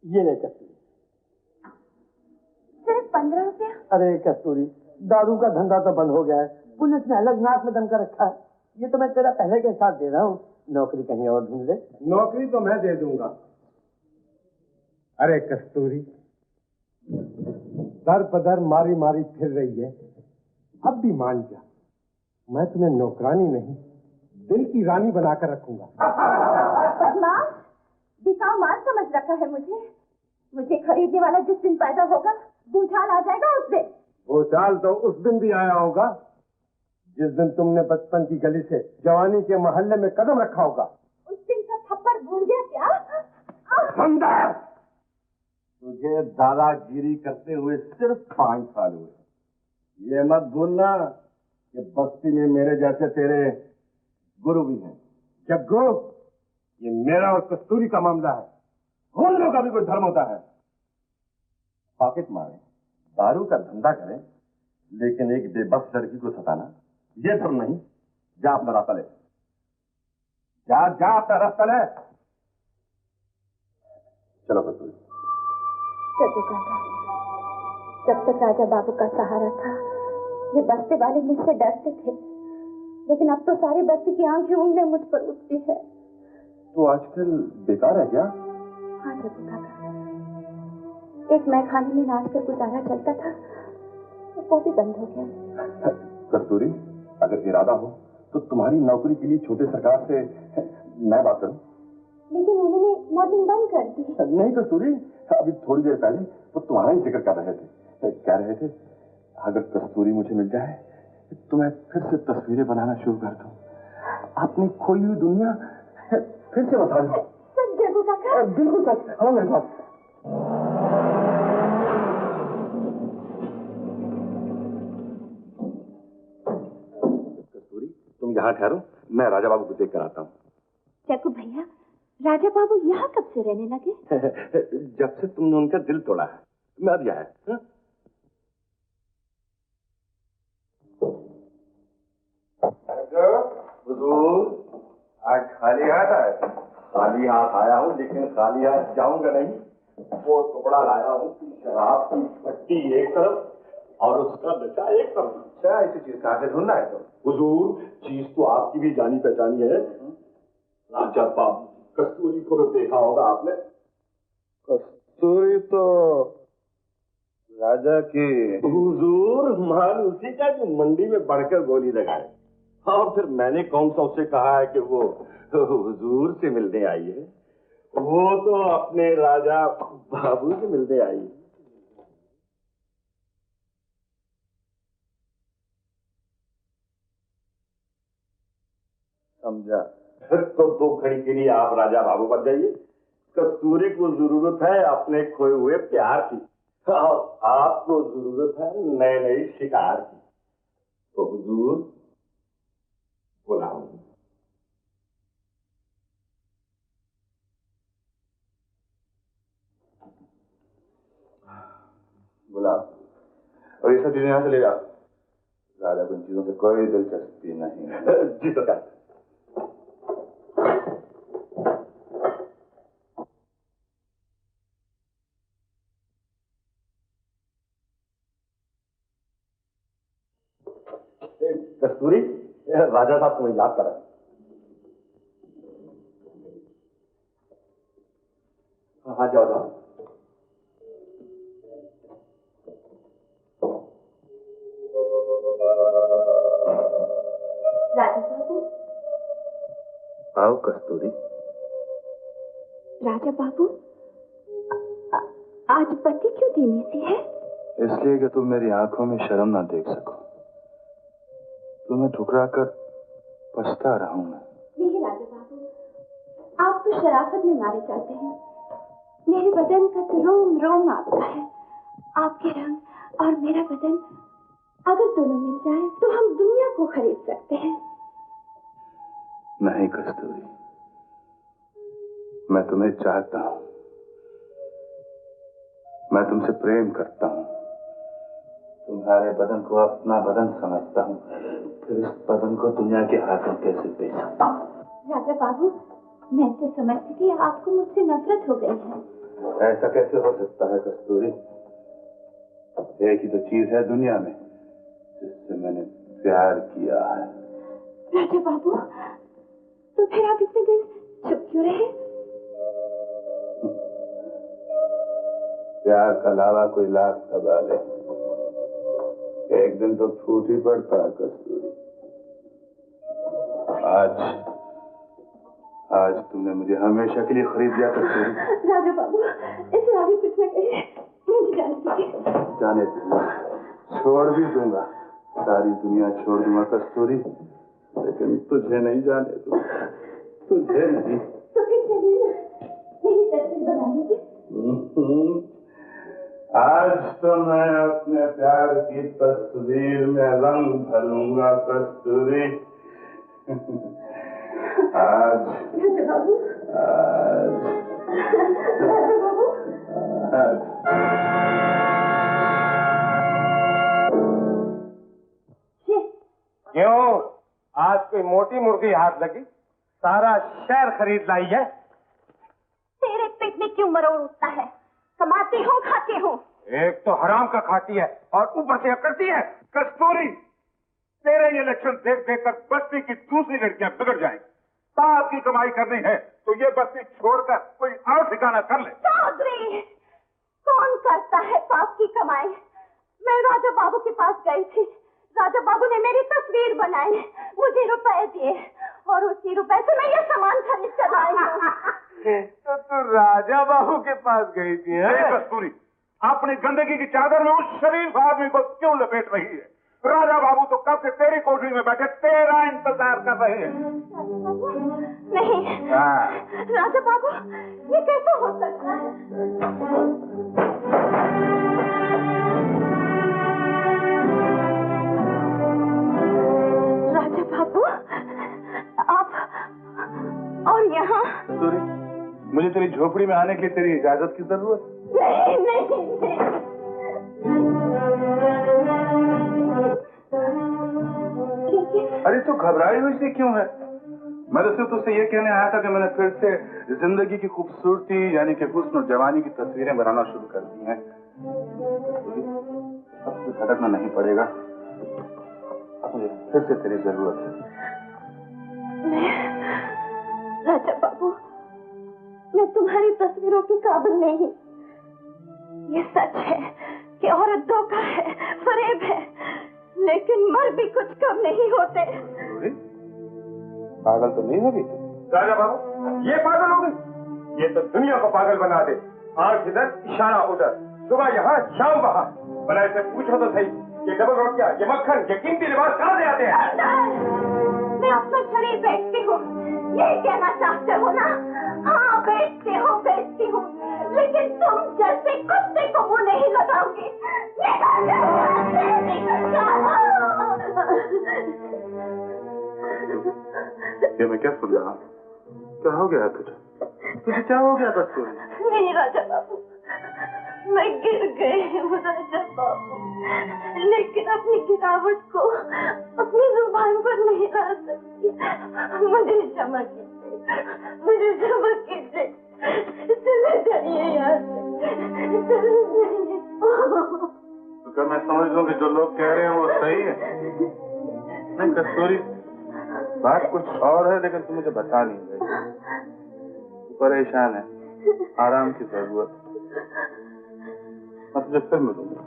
ये ले कस्तूरी। सिर्फ 15 रुपया? अरे कस्तूरी, दारू का धंधा तो बंद हो गया है, पुलिस ने अलग नाक में दम कर रखा है। ये तो मैं तेरा पहले के साथ दे रहा हूँ, नौकरी कहीं और ढूंढ ले। नौकरी तो मैं दे दूंगा। अरे कस्तूरी, दर पदर मारी मारी फिर रही है, अब भी मान जा, मैं तुम्हें नौकरानी नहीं दिल की रानी बनाकर रखूंगा। बदमाश, बिकाऊ माल समझ रखा है मुझे खरीदने वाला जिस दिन पैदा होगा, भूचाल आ जाएगा उस दिन। भूचाल तो उस दिन भी आया होगा जिस दिन तुमने बचपन की गली से जवानी के मोहल्ले में कदम रखा होगा। उस दिन का थप्पड़ भूल गया क्या? समझा? तुझे दादागिरी करते हुए सिर्फ 5 साल हुए। ये मत भूलना कि बस्ती में मेरे जैसे तेरे गुरु भी हैं। जग्गू, ये मेरा और कस्तूरी का मामला है, उन लोगों का भी कोई धर्म होता है। पॉकेट मारे, दारू का धंधा करें, लेकिन एक बेबस लड़की को सताना ये धर्म नहीं। जा अपना रास्ता ले, जा अपना रास्ता ले। चलो कस्तूरी। जग्गू काका, जब तक राजा बाबू का सहारा था, ये बस्ती वाले मुझसे डरते थे, लेकिन अब तो सारी बस्ती की आंखें उंगलियां मुझ पर उठती है। तो आजकल बेकार है क्या? हाँ जग्गू काका, एक मैखाने में नाच कर गुजारा चलता था, वो भी बंद हो गया। कस्तूरी, अगर इरादा हो तो तुम्हारी नौकरी के लिए छोटे सरकार से मैं बात करूं। लेकिन उन्होंने मॉर्निंग बंद कर दी। नहीं कस्तूरी, अभी थोड़ी देर पहले वो तुम्हारा ही जिक्र कर रहे थे, कह रहे थे अगर कस्तूरी मुझे मिल जाए तो मैं फिर से तस्वीरें बनाना शुरू कर दूं, अपनी खोई हुई दुनिया फिर से बता दूं। सच जग्गू काका? बिल्कुल सच। हाँ मेरे साथ। कस्तूरी, तुम यहाँ ठहरो, मैं राजा बाबू को देख कर आता हूँ। जग्गू भैया, राजा बाबू यहाँ कब से रहने लगे? जब से तुमने उनका दिल तोड़ा है, मैं अब यहाँ है। हुजूर, आज खाली हाथ आया? खाली हाथ आया हूँ, लेकिन खाली हाथ जाऊंगा नहीं। वो टुकड़ा लाया हूँ कि शराब की पट्टी एक तरफ और उसका नशा एक तरफ। अच्छा, ऐसी चीज कहाँ से ढूंढना है? तो हुजूर, चीज तो आपकी भी जानी पहचानी है। राजा बाबू कस्तूरी को तो देखा होगा आपने। कस्तूरी तो राजा की। हुजूर, माल उसी का जो मंडी में बढ़कर गोली लगाए, और फिर मैंने कौन सा उससे कहा है कि वो हुजूर से मिलने आई है? वो तो अपने राजा बाबू से मिलने आई है। समझा? फिर तो 2 घड़ी के लिए आप राजा बाबू बन जाइए। कस्तूरी को जरूरत है अपने खोए हुए प्यार की, और आपको जरूरत है नए नए शिकार की। तो हुजूर बुलाओ। बुलाओ। और ये सब चीजें यहाँ से ले जाओ। राजा को इन चीजों से कोई दिलचस्पी नहीं। जी सरकार। कस्तूरी, राजा साहब तुम्हें याद करा। हाँ जाओ जाओ। राजा बाबू। आओ कस्तूरी। राजा बाबू, आज बत्ती क्यों धीमी सी है? इसलिए कि तुम मेरी आंखों में शर्म ना देख सको। तुम्हें ठुकरा कर पछता रहा हूं मैं। नहीं राजा बाबू, आप तो शराफत में मारे जाते हैं। मेरे बदन का तो रोम रोम आपका है। आपके रंग और मेरा बदन अगर दोनों मिल जाए तो हम दुनिया को खरीद सकते हैं। नहीं कस्तूरी, मैं तुम्हें चाहता हूं, मैं तुमसे प्रेम करता हूं, तुम्हारे बदन को अपना बदन समझता हूं, फिर इस बदन को दुनिया के हाथों कैसे दे सकता हूं? राजा बाबू, मैं तो समझती थी आपको मुझसे नफरत हो गई है। ऐसा कैसे हो सकता है कस्तूरी? एक ही तो चीज है दुनिया में जिससे मैंने प्यार किया है। राजा बाबू, तो फिर आप इतने दिन चुप क्यों रहे? प्यार का लावा कोई लाख दबा ले, एक दिन तो फूट ही पड़ता है कस्तूरी। आज तुमने मुझे हमेशा के लिए खरीद लिया कस्तूरी। राजा बाबू, इसमें आगे कुछ न कहिए, मुझे जाने दीजिए। जाने दूंगा, छोड़ भी दूंगा, सारी दुनिया छोड़ दूंगा कस्तूरी, लेकिन तुझे नहीं जाने दूंगा, तुझे नहीं। तो फिर चलिए ना, यही तस्वीर बना लीजिए। आज तो मैं अपने प्यार की तस्वीर में रंग भरूंगा कस्तूरी। आज राजा बाबू, आज राजा बाबू, आज क्यों आज कोई मोटी मुर्गी हाथ लगी? सारा शहर खरीद लाई है। तेरे पेट में क्यों मरोड़ उठता है? कमाती हूँ, खाती हूँ। एक तो हराम का खाती है और ऊपर से करती है। कस्तूरी, तेरे ये लक्षण देख देख कर बस्ती की दूसरी लड़कियां बिगड़ जाएंगी। बाप की कमाई करनी है तो ये बस्ती छोड़कर कोई और ठिकाना कर ले। चौधरी, कौन करता है पाप की कमाई? मैं राजा बाबू के पास गई थी, राजा बाबू ने मेरी तस्वीर बनाई, मुझे रुपए दिए और उसी रुपए से मैं ये सामान खरीद कर लाई हूँ। तो तू राजा बाबू के पास गई थी? कस्तूरी, अपनी गंदगी की चादर में उस शरीफ आदमी को क्यों लपेट रही है? राजा बाबू तो कब से तेरी कोठरी में बैठे तेरा इंतजार कर रहे हैं। नहीं राजा बाबू, ये कैसे हो सकता है? राजा बाबू, आप और यहाँ? कस्तूरी, मुझे तेरी झोपड़ी में आने के लिए तेरी इजाजत की जरूरत? नहीं नहीं नहीं। अरे तू घबराई हुई सी क्यों है? मैं तो सिर्फ तुझसे ये कहने आया था कि मैंने फिर से जिंदगी की खूबसूरती यानी कि हुस्न और जवानी की तस्वीरें बनाना शुरू कर दी हैं। अब तो भटकना नहीं पड़ेगा, अब मुझे फिर से तेरी जरूरत है। राजा बाबू, मैं तुम्हारी तस्वीरों के काबिल नहीं। ये सच है कि औरत धोखा है, फरेब है, लेकिन मर भी कुछ कम नहीं होते। पागल तो नहीं होगी? राजा बाबू, ये पागल हो गई? ये तो दुनिया को पागल बना दे। आंख इधर, इशारा उधर, सुबह यहाँ, शाम वहाँ। भला इसे पूछो तो सही, ये डबल रोटियां, ये मक्खन, ये कीमती लिबास कहाँ से आते हैं? मैं अपना शरीर बेचती हूँ, यही कहना चाहते हो ना? हाँ, बेचती हूँ, लेकिन तुम जैसे कुत्ते को मुँह नहीं लगाओगी। ये मैं क्या सुन रहा हूँ? क्या हो गया तुझे? तुझे क्या हो गया कस्तूरी? नहीं राजा बाबू, मैं गिर गई हूँ राजा बाबू, लेकिन अपनी गिरावट को अपनी जुबान पर नहीं ला सकती। मुझे क्षमा कीजिए, मुझे क्षमा कीजिए। चले जाइए यहाँ से, चले जाइए। तो क्या मैं समझ लूँ कि जो लोग कह रहे हैं वो सही है? नहीं कस्तूरी, बात कुछ और है, लेकिन तू मुझे बता नहीं रही। तू परेशान है, आराम की जरूरत। मैं तुझे फिर मिलूंगा।